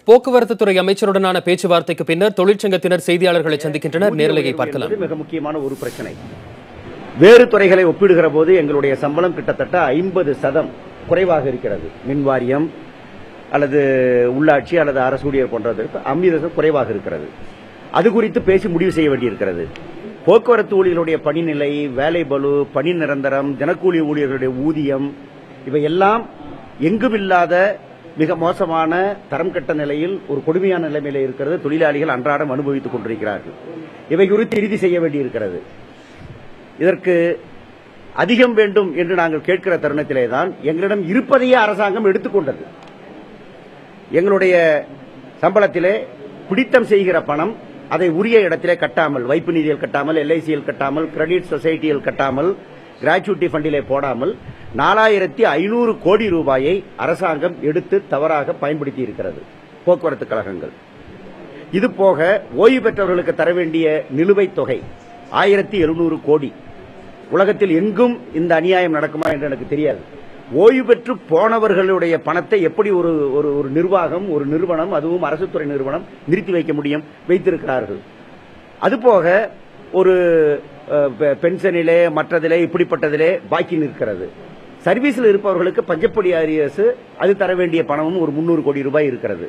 போக்குவரத்து துறை அமைச்சருடனான பேச்சுவார்த்தைக்கு பின்னர் தொழிற்சங்கத்தினர் செய்தியாளர்களை சந்திக்கின்றனர். நேரலையை பார்க்கலாம். மிக முக்கியமான ஒரு பிரச்சனை. வேறு துறைகளை ஒப்பிடுகிற போது எங்களுடைய சம்பளம் கிட்டத்தட்ட 50% குறைவாக இருக்கிறது. மின்வாரியம் அல்லது உள்ளாட்சி அல்லது அரசு ஊழியர் போன்றதற்கு 50% குறைவாக இருக்கிறது. அது குறித்து பேசி முடிவு செய்ய வேண்டியிருக்கிறது. போக்குவரத்து ஊழியர்களுடைய பணிநிலை, வேலை பளு, பணி நிரந்தரம், தினக்கூலி ஊழியர்களுடைய ஊதியம் இவையெல்லாம் எங்குமில்லாத மிக மோசமான தரம் கட்ட நிலையில் ஒரு கொடுமையான நிலைமையில இருக்கிறது. தொழிலாளிகள் அன்றாடம் அனுபவித்துக் கொண்டிருக்கிறார்கள். இவை குறித்து இறுதி செய்ய வேண்டியிருக்கிறது. இதற்கு அதிகம் வேண்டும் என்று நாங்கள் கேட்கிற தருணத்திலே தான் எங்களிடம் இருப்பதையே அரசாங்கம் எடுத்துக்கொண்டது. எங்களுடைய சம்பளத்திலே பிடித்தம் செய்கிற பணம் அதை உரிய இடத்திலே கட்டாமல், வைப்பு நிதியில் கட்டாமல், எல்ஐசியில் கட்டாமல், கிரெடிட் சொசைட்டியில் கட்டாமல், கிராச்சுவிட்டி ஃபண்டிலே போடாமல் 4500 கோடி ரூபாயை அரசாங்கம் எடுத்து தவறாக பயன்படுத்தி இருக்கிறது போக்குவரத்து கழகங்கள். இது போக ஓய்வு பெற்றவர்களுக்கு தர வேண்டிய நிலுவைத் தொகை 1700 கோடி. உலகத்தில் எங்கும் இந்த அநியாயம் நடக்குமா என்று எனக்கு தெரியாது. ஓய்வு பெற்று போனவர்களுடைய பணத்தை எப்படி ஒரு நிர்வாகம், ஒரு நிறுவனம், அதுவும் அரசு துறை நிறுவனம் நிறுத்தி வைக்க முடியும்? வைத்திருக்கிறார்கள். அதுபோக ஒரு பென்ஷனிலே மற்றதிலே இப்படிப்பட்டதிலே பாக்கி நிற்கிறது. சர்வீஸில் இருப்பவர்களுக்கு பஞ்சப்படி அரியர்ஸ் அது தர வேண்டிய பணமும் ஒரு 300 கோடி ரூபாய் இருக்கிறது.